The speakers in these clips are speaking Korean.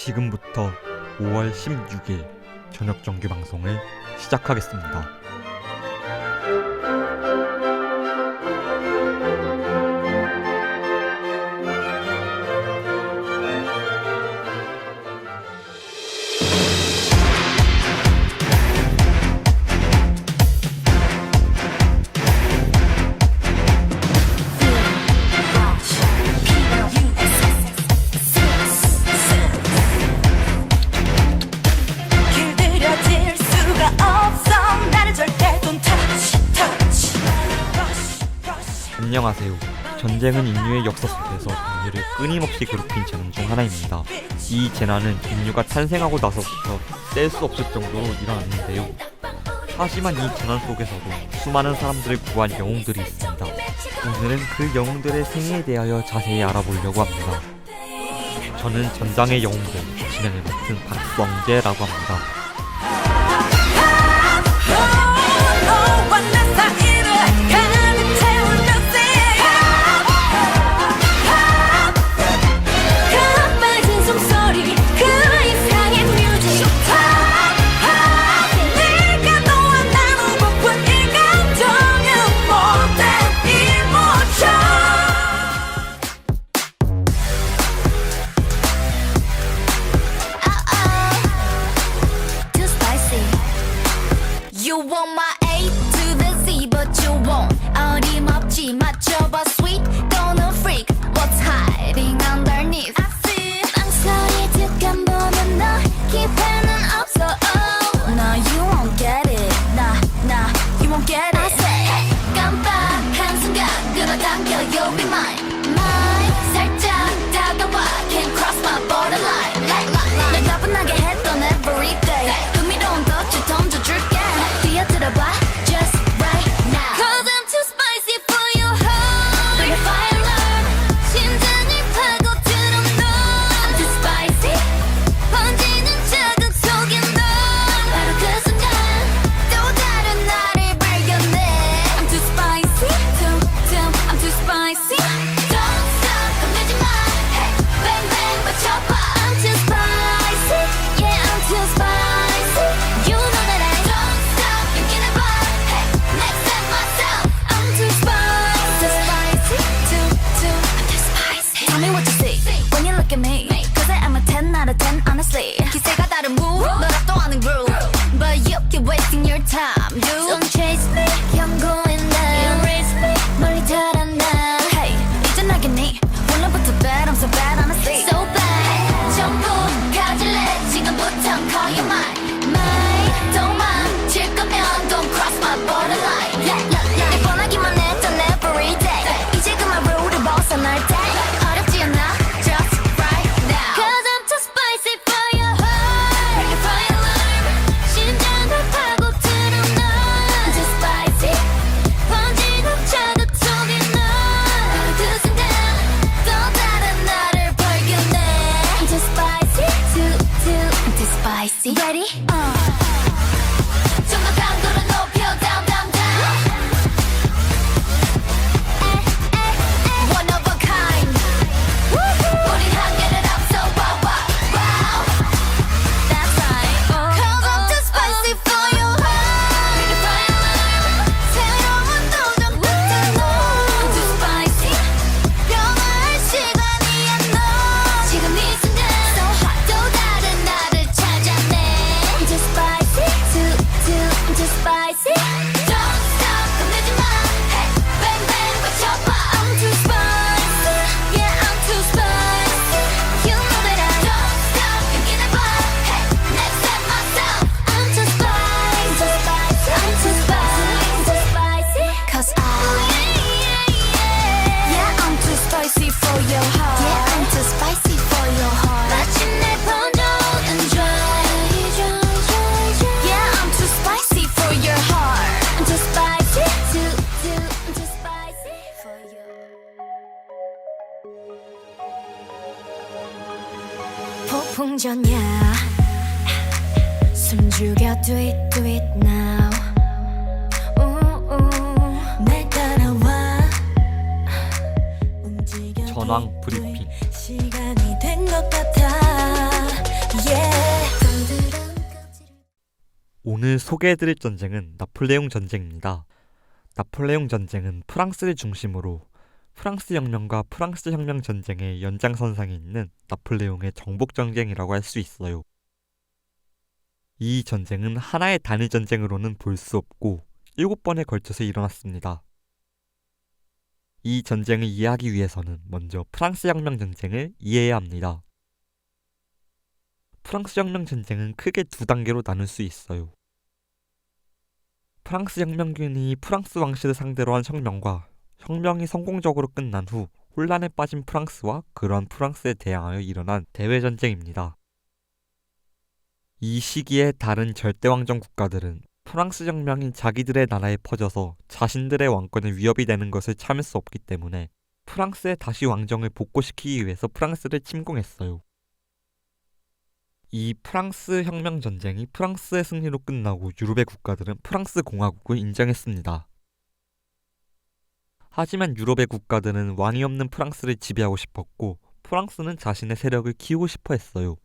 지금부터 5월 16일 저녁 정규 방송을 시작하겠습니다. 안녕하세요. 전쟁은 인류의 역사 속에서 인류를 끊임없이 괴롭힌 재난 중 하나입니다. 이 재난은 인류가 탄생하고 나서부터 뗄 수 없을 정도로 일어났는데요. 하지만 이 재난 속에서도 수많은 사람들을 구한 영웅들이 있습니다. 오늘은 그 영웅들의 생애에 대하여 자세히 알아보려고 합니다. 저는 전장의 영웅들 진행을 맡은 박성재라고 합니다. You want my A to the Z, but you won't. 어림없지 맞춰봐 sweet, gonna freak. What's hiding underneath? I see. 망설이 득한 보는 너 기회는 없어. Oh, no, you won't get it. Nah, you won't get it. I say 깜빡한 순간 끌어당겨, you'll be mine. Mine. 살짝 다가와, can't cross my borderline. 날 가뿐하게 했던 every day. 흥미로운 덫을 던져줄게. 들어봐, just right now. Cause I'm too spicy for your heart. Bring a fire alarm. 심장을 파고들어 너. I'm too spicy. 번지는 자극 속에 너. 바로 그 순간 또 다른 나를 발견해. I'm too spicy. I'm too spicy. Don't stop, 겁내지 마. Hey, bang bang 맞춰봐. I'm too spicy. Yeah, I'm too spicy. You know that I don't stop. Next time myself, I'm too spicy. I'm too spicy. Tell me what you see when you look at me. Cause I'm a 10 out of 10 honestly. 기세가 다른 move, 너랍도 아는 groove. But you keep wasting your time, dude. Don't chase me, 경고했나. Erase me, 멀리 달아나. Hey, 이제 나겠니? 오늘부터 bad, I'm so bad honestly. So bad, 전부 가질래. 지금부터 call you mine. 도망칠 거면 don't cross my borderline. 날 뻔하기만 했던 every day. 이제 그만 룰을 벗어날 때 어렵지 않아 just right now. Cause I'm too spicy for your heart. Bring a fire alarm. 심장을 파고들어 너. I'm too spicy. 번지는 자극 속에 너. 바로 그 순간 또 다른 나를 발견해. I'm too spicy. I'm too spicy. Ready? 좀 더 강도를 높여 down down down. One of a kind. 우리 한계를 앞서 wow wow wow. That's right. Cause I'm too spicy for your heart. Bring a fire alarm. 새로운 도전부터 너. I'm too spicy. 변화할 시간이야 너. 지금 이 순간 so hot. 또 다른 나를 찾아내. I'm too spicy. I'm too spicy. Don't stop, 겁내지 마. Hey, bang bang 맞춰봐. I'm too spicy. Yeah, I'm too spicy. You know that I don't stop. 용기내봐. Hey, next step myself. I'm too spicy. I'm too spicy. Cause yeah, I'm too spicy for your heart. Yeah, I'm too spicy for your heart. 마침내 번져오는 dry. Yeah, I'm too spicy for your heart. I'm too spicy. I'm too spicy for you. 폭풍전야 숨죽여 do it now. 날 따라와 움직여 전황 브리핑. 시간이 된 것 같아. yeah. 오늘 소개해드릴 전쟁은 나폴레옹 전쟁입니다. 나폴레옹 전쟁은 프랑스를 중심으로 프랑스 혁명과 프랑스 혁명 전쟁의 연장선상에 있는 나폴레옹의 정복 전쟁이라고 할 수 있어요. 이 전쟁은 하나의 단일 전쟁으로는 볼 수 없고 7번에 걸쳐서 일어났습니다. 이 전쟁을 이해하기 위해서는 먼저 프랑스 혁명 전쟁을 이해해야 합니다. 프랑스 혁명 전쟁은 크게 두 단계로 나눌 수 있어요. 프랑스 혁명군이 프랑스 왕실을 상대로 한 혁명과 혁명이 성공적으로 끝난 후 혼란에 빠진 프랑스와 그러한 프랑스에 대항하여 일어난 대외전쟁입니다. 이 시기에 다른 절대왕정 국가들은 프랑스 혁명이 자기들의 나라에 퍼져서 자신들의 왕권에 위협이 되는 것을 참을 수 없기 때문에 프랑스에 다시 왕정을 복고시키기 위해서 프랑스를 침공했어요. 이 프랑스 혁명 전쟁이 프랑스의 승리로 끝나고 유럽의 국가들은 프랑스 공화국을 인정했습니다. 하지만 유럽의 국가들은 왕이 없는 프랑스를 지배하고 싶었고 프랑스는 자신의 세력을 키우고 싶어 했어요.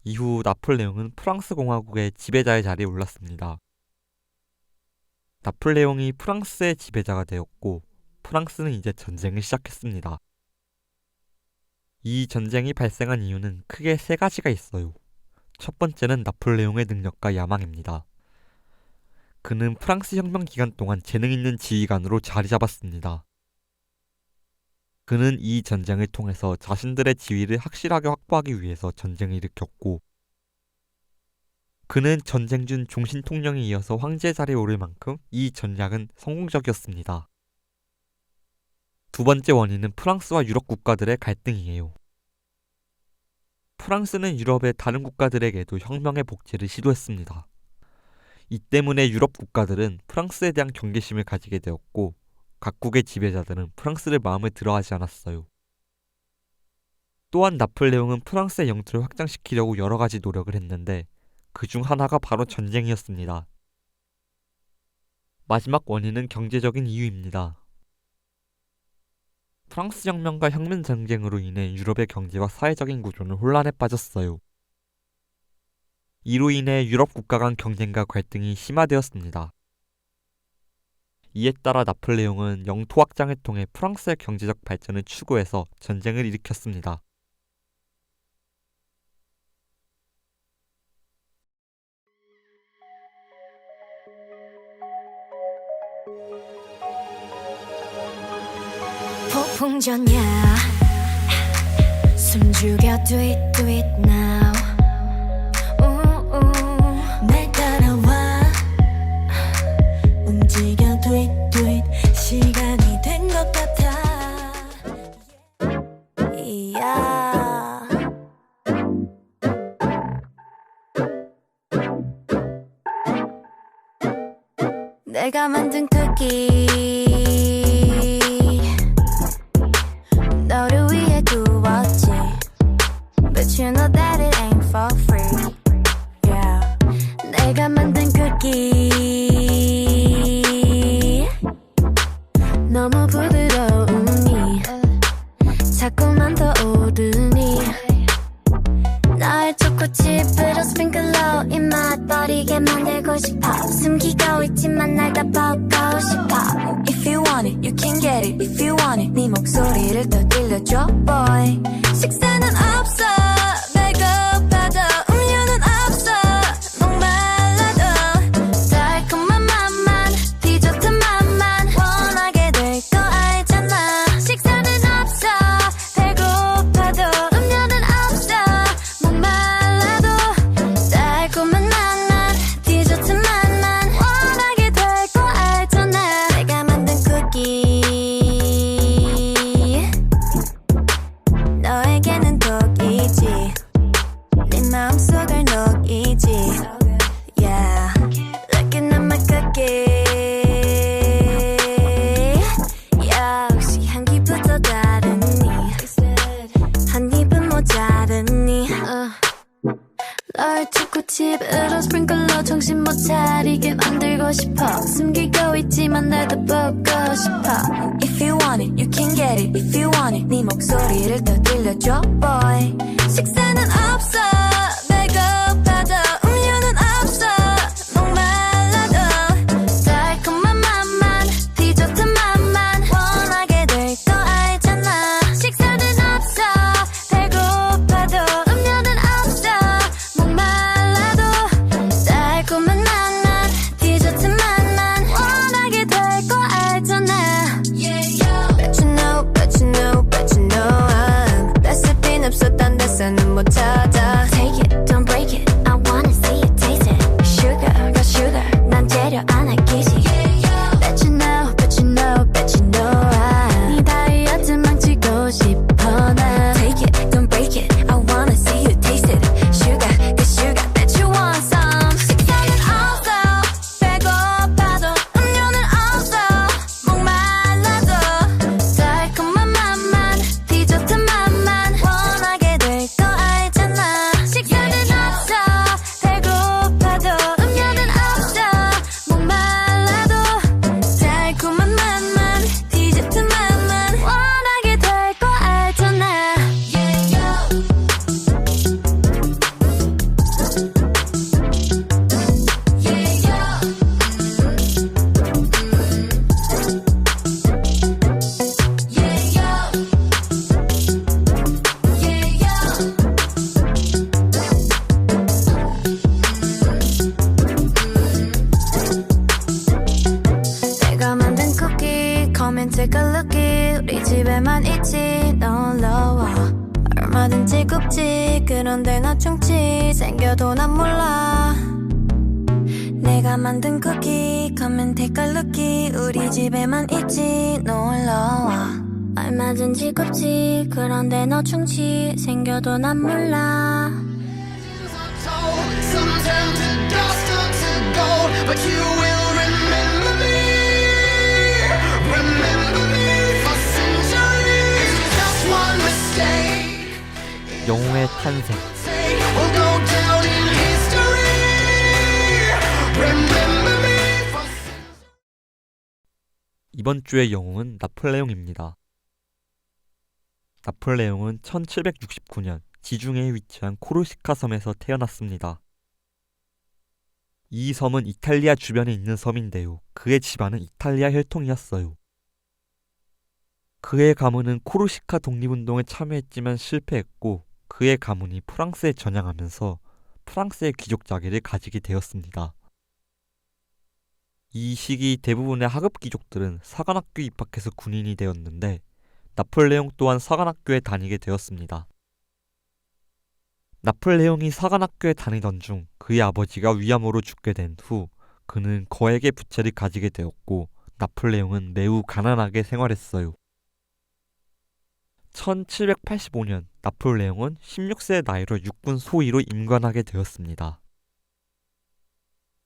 이후 나폴레옹은 프랑스 공화국의 지배자의 자리에 올랐습니다. 나폴레옹이 프랑스의 지배자가 되었고 프랑스는 이제 전쟁을 시작했습니다. 이 전쟁이 발생한 이유는 크게 세 가지가 있어요. 첫 번째는 나폴레옹의 능력과 야망입니다. 그는 프랑스 혁명 기간 동안 재능 있는 지휘관으로 자리 잡았습니다. 그는 이 전쟁을 통해서 자신들의 지위를 확실하게 확보하기 위해서 전쟁을 일으켰고 그는 전쟁 중 종신 통령에 이어서 황제 자리에 오를 만큼 이 전략은 성공적이었습니다. 두 번째 원인은 프랑스와 유럽 국가들의 갈등이에요. 프랑스는 유럽의 다른 국가들에게도 혁명의 복제를 시도했습니다. 이 때문에 유럽 국가들은 프랑스에 대한 경계심을 가지게 되었고 각국의 지배자들은 프랑스를 마음에 들어하지 않았어요. 또한 나폴레옹은 프랑스의 영토를 확장시키려고 여러 가지 노력을 했는데 그 중 하나가 바로 전쟁이었습니다. 마지막 원인은 경제적인 이유입니다. 프랑스 혁명과 혁명 전쟁으로 인해 유럽의 경제와 사회적인 구조는 혼란에 빠졌어요. 이로 인해 유럽 국가 간 경쟁과 갈등이 심화되었습니다. 이에 따라 나폴레옹은 영토 확장을 통해 프랑스의 경제적 발전을 추구해서 전쟁을 일으켰습니다. 폭풍전야 숨죽여 do it now 날 따라와 움직여 do it 시간이 된 것 같아 이야 내가 만든 쿠키 너를 위해 구웠지 But you know that it ain't for free Yeah 내가 만든 쿠키 너무 부드러우니 자꾸만 더 오르니 날 초코칩으로 스프링클러 입맛 버리게 만들고 싶어 숨기고 있지만 날 다 보고 싶어 If you want it, you can get it If you want it, 네 목소리를 더 들려줘 boy 식사는 없어 배고파도 음료는 없어 목말라도 달콤한 맛만 디저트 맛만 원하게 될 거 알잖아 식사는 없어 배고파도 음료는 없어 목말라도 달콤한 맛만 디저트 맛만 원하게 될 거 알잖아 내가 만든 쿠키 너에게는 독이지 집으로 스프링클러 정신 못 차리게 만들고 싶어 숨기고 있지만 나도 보고 싶어 If you want it, you can get it If you want it, 네 목소리를 더 들려줘 boy 식사는 없어 배고파도 음료는 없어 목말라도 달콤한 맛만 디저트 맛만 원하게 될 거 알잖아 식사는 없어 배고파도 음료는 없어 목말라도 달콤한 맛만 디저트 맛만 원하게 될 거 알잖아 Bet you know, bet you know, bet you know 레시피는 없어 딴 데서는 못 찾아 Take it, don't break it I wanna see you taste it Sugar, got sugar 난 재료 안 아끼지 Bet you know, bet you know, bet you know 네 다이어트 망치고 싶어 나 Take it, don't break it I wanna see you taste it Sugar, got sugar Bet you want some 식사는 없어 배고파도 음료는 없어 목말라도 달콤한 맛만 디저트 맛만 원하게 될 거 알잖아 식사는 없어 배고파도 음료는 없어 목말라도 달콤한 맛만 디저트 맛만 원하게 될 거 알잖아 내가 만든 쿠키 Come and take a lookie 우리 집에만 있지 놀러와 얼마든지 굽지 그런데 나 충치 생겨도 난 몰라 내가 만든 쿠키 Come and take a lookie 우리 집에만 있지 놀러와 얼마든지 굽지 그런데 너 충치 생겨도 난 몰라 Sometimes the dust turns to gold, but you will remember me. Remember me for centuries. Just one mistake. 영웅의 탄생. Will go down in history. Remember me for 이번 주의 영웅은 나폴레옹입니다. 나폴레옹은 1769년 지중해에 위치한 코르시카 섬에서 태어났습니다. 이 섬은 이탈리아 주변에 있는 섬인데요. 그의 집안은 이탈리아 혈통이었어요. 그의 가문은 코르시카 독립운동에 참여했지만 실패했고 그의 가문이 프랑스에 전향하면서 프랑스의 귀족 자기를 가지게 되었습니다. 이 시기 대부분의 하급 귀족들은 사관학교에 입학해서 군인이 되었는데 나폴레옹 또한 사관학교에 다니게 되었습니다. 나폴레옹이 사관학교에 다니던 중 그의 아버지가 위암으로 죽게 된 후 그는 거액의 부채를 가지게 되었고 나폴레옹은 매우 가난하게 생활했어요. 1785년 나폴레옹은 16세의 나이로 육군 소위로 임관하게 되었습니다.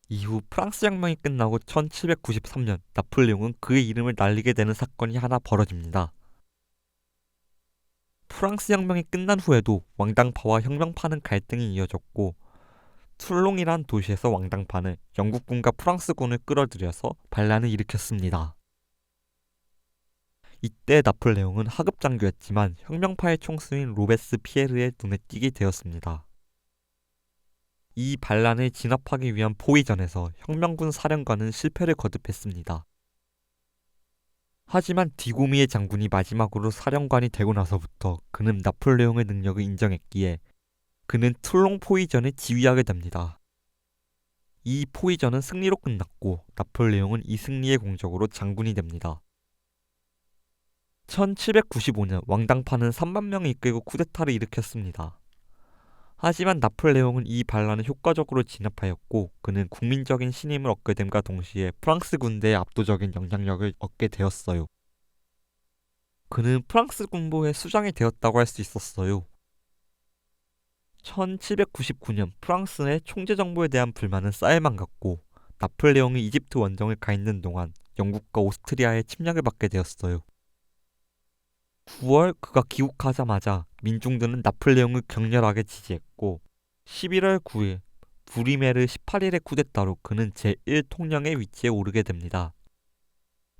이후 프랑스 혁명이 끝나고 1793년 나폴레옹은 그의 이름을 날리게 되는 사건이 하나 벌어집니다. 프랑스 혁명이 끝난 후에도 왕당파와 혁명파는 갈등이 이어졌고 툴롱이란 도시에서 왕당파는 영국군과 프랑스군을 끌어들여서 반란을 일으켰습니다. 이때 나폴레옹은 하급 장교였지만 혁명파의 총수인 로베스 피에르의 눈에 띄게 되었습니다. 이 반란을 진압하기 위한 포위전에서 혁명군 사령관은 실패를 거듭했습니다. 하지만 디고미의 장군이 마지막으로 사령관이 되고 나서부터 그는 나폴레옹의 능력을 인정했기에 그는 툴롱 포위전을 지휘하게 됩니다. 이 포위전은 승리로 끝났고 나폴레옹은 이 승리의 공적으로 장군이 됩니다. 1795년 왕당파는 3만 명을 이끌고 쿠데타를 일으켰습니다. 하지만 나폴레옹은 이 반란을 효과적으로 진압하였고 그는 국민적인 신임을 얻게 됨과 동시에 프랑스 군대의 압도적인 영향력을 얻게 되었어요. 그는 프랑스 군부의 수장이 되었다고 할 수 있었어요. 1799년 프랑스의 총재정부에 대한 불만은 쌓일만 갔고 나폴레옹이 이집트 원정을 가 있는 동안 영국과 오스트리아의 침략을 받게 되었어요. 9월 그가 귀국하자마자 민중들은 나폴레옹을 격렬하게 지지했고 11월 9일 부리메르 18일의 쿠데타로 그는 제1통령의 위치에 오르게 됩니다.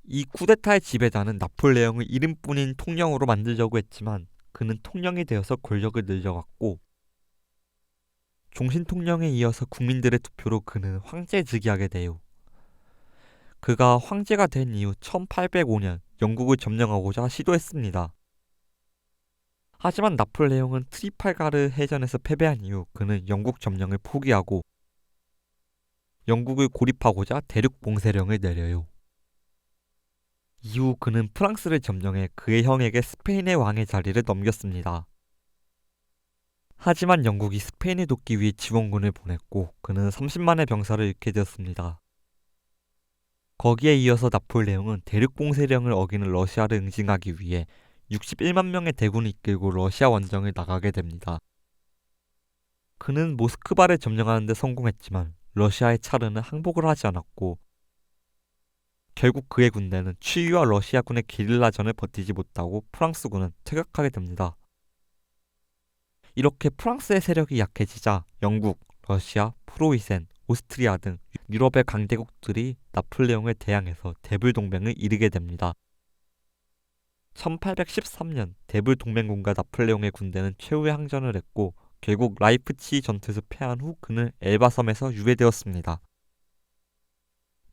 이 쿠데타의 지배자는 나폴레옹을 이름뿐인 통령으로 만들려고 했지만 그는 통령이 되어서 권력을 늘려갔고 종신통령에 이어서 국민들의 투표로 그는 황제에 즉위하게 돼요. 그가 황제가 된 이후 1805년 영국을 점령하고자 시도했습니다. 하지만 나폴레옹은 트리팔가르 해전에서 패배한 이후 그는 영국 점령을 포기하고 영국을 고립하고자 대륙 봉쇄령을 내려요. 이후 그는 프랑스를 점령해 그의 형에게 스페인의 왕의 자리를 넘겼습니다. 하지만 영국이 스페인을 돕기 위해 지원군을 보냈고 그는 30만의 병사를 잃게 되었습니다. 거기에 이어서 나폴레옹은 대륙 봉쇄령을 어기는 러시아를 응징하기 위해 61만 명의 대군을 이끌고 러시아 원정을 나가게 됩니다. 그는 모스크바를 점령하는 데 성공했지만 러시아의 차르는 항복을 하지 않았고 결국 그의 군대는 추위와 러시아군의 게릴라전을 버티지 못하고 프랑스군은 퇴각하게 됩니다. 이렇게 프랑스의 세력이 약해지자 영국, 러시아, 프로이센, 오스트리아 등 유럽의 강대국들이 나폴레옹을 대항해서 대불동맹을 이루게 됩니다. 1813년 대불동맹군과 나폴레옹의 군대는 최후의 항전을 했고 결국 라이프치히 전투에서 패한 후 그는 엘바섬에서 유배되었습니다.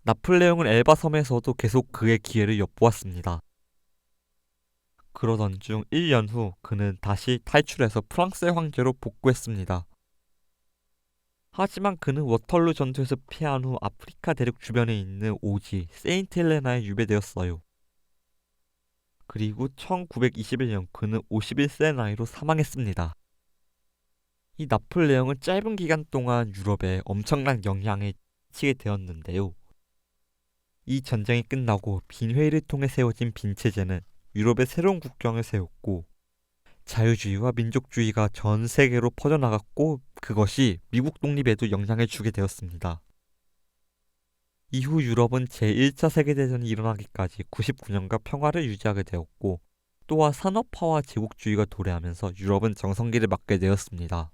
나폴레옹은 엘바섬에서도 계속 그의 기회를 엿보았습니다. 그러던 중 1년 후 그는 다시 탈출해서 프랑스의 황제로 복구했습니다. 하지만 그는 워털루 전투에서 패한 후 아프리카 대륙 주변에 있는 오지 세인트 헬레나에 유배되었어요. 그리고 1921년 그는 51세 나이로 사망했습니다. 이 나폴레옹은 짧은 기간 동안 유럽에 엄청난 영향을 끼치게 되었는데요. 이 전쟁이 끝나고 빈회의를 통해 세워진 빈체제는 유럽의 새로운 국경을 세웠고 자유주의와 민족주의가 전 세계로 퍼져나갔고 그것이 미국 독립에도 영향을 주게 되었습니다. 이후 유럽은 제1차 세계대전이 일어나기까지 99년간 평화를 유지하게 되었고 또한 산업화와 제국주의가 도래하면서 유럽은 정성기를 맞게 되었습니다.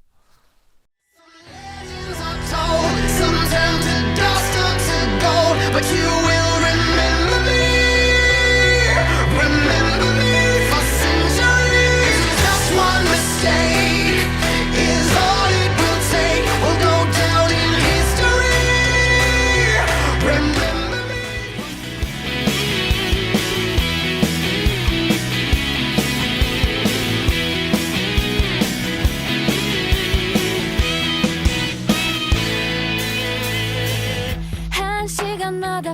Legends are told, some turn to dust or to gold, but you will remember me. Remember me for centuries. Just one mistake is all it will take. We'll go down in history. Remember me. 한 시간마다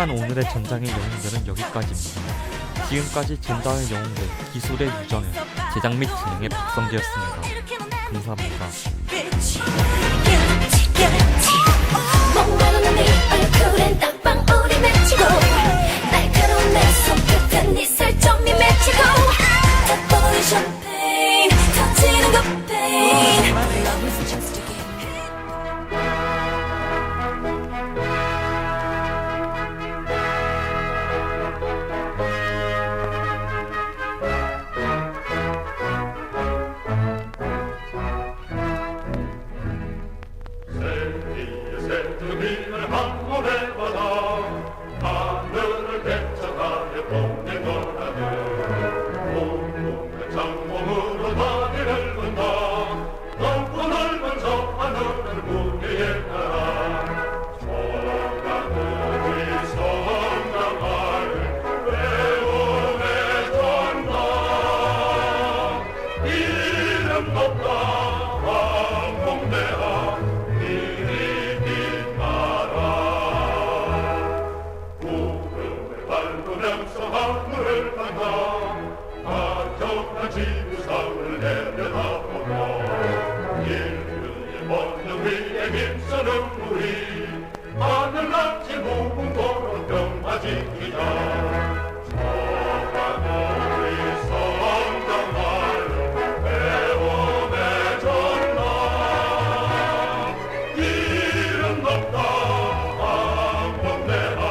이상 오늘의 전장의 영웅들은 여기까지입니다. 지금까지 전장의 영웅들 기술의 유정현, 제작 및 진행의 박성재였습니다. 감사합니다. 멍하는 네 얼굴엔 딱방 우리 맺히고 날카로운 내 손끝엔 네 살점이 맺히고 탑보이 샴페인 터지는 것 pain Love is just a game. 새들을 한번에 받아 하늘을 개척하여 봄의 너라들 온몸에 장봉으로 다리를 건다 넓고 넓은 저 하늘을 무게에 따라 저가들이 성강할 외움에 전다 이름 높다 항공대하 하늘을 간다 한적한 지구상을 내려다보며 인류의 번영 위에 힘쓰는 우리 하늘같이 무궁도로 평화 지키자 저하늘이 성장하여 배움의 전라 이름 높다 항공대하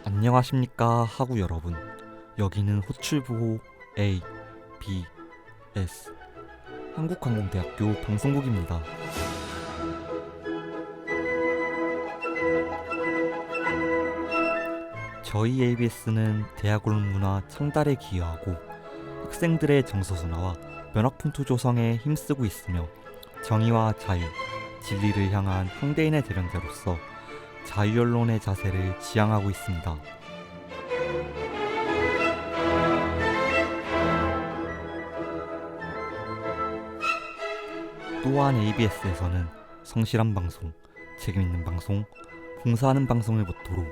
안녕하십니까 하구 여러분. 여기는 호출부호 A, B, S 한국항공대학교 방송국입니다. 저희 ABS는 대학원 문화 창달에 기여하고 학생들의 정서순화와 면학풍토 조성에 힘쓰고 있으며 정의와 자유, 진리를 향한 현대인의 대변자로서 자유언론의 자세를 지향하고 있습니다. 또한 ABS에서는 성실한 방송, 책임있는 방송, 봉사하는 방송을 모토로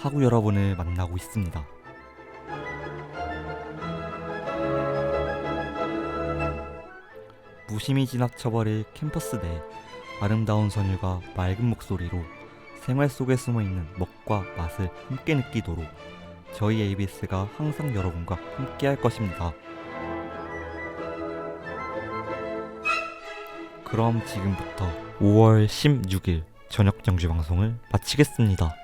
하구 여러분을 만나고 있습니다. 무심히 지나쳐버릴 캠퍼스 내 아름다운 선율과 맑은 목소리로 생활 속에 숨어있는 먹과 맛을 함께 느끼도록 저희 ABS가 항상 여러분과 함께 할 것입니다. 그럼 지금부터 5월 16일 저녁 정주 방송을 마치겠습니다.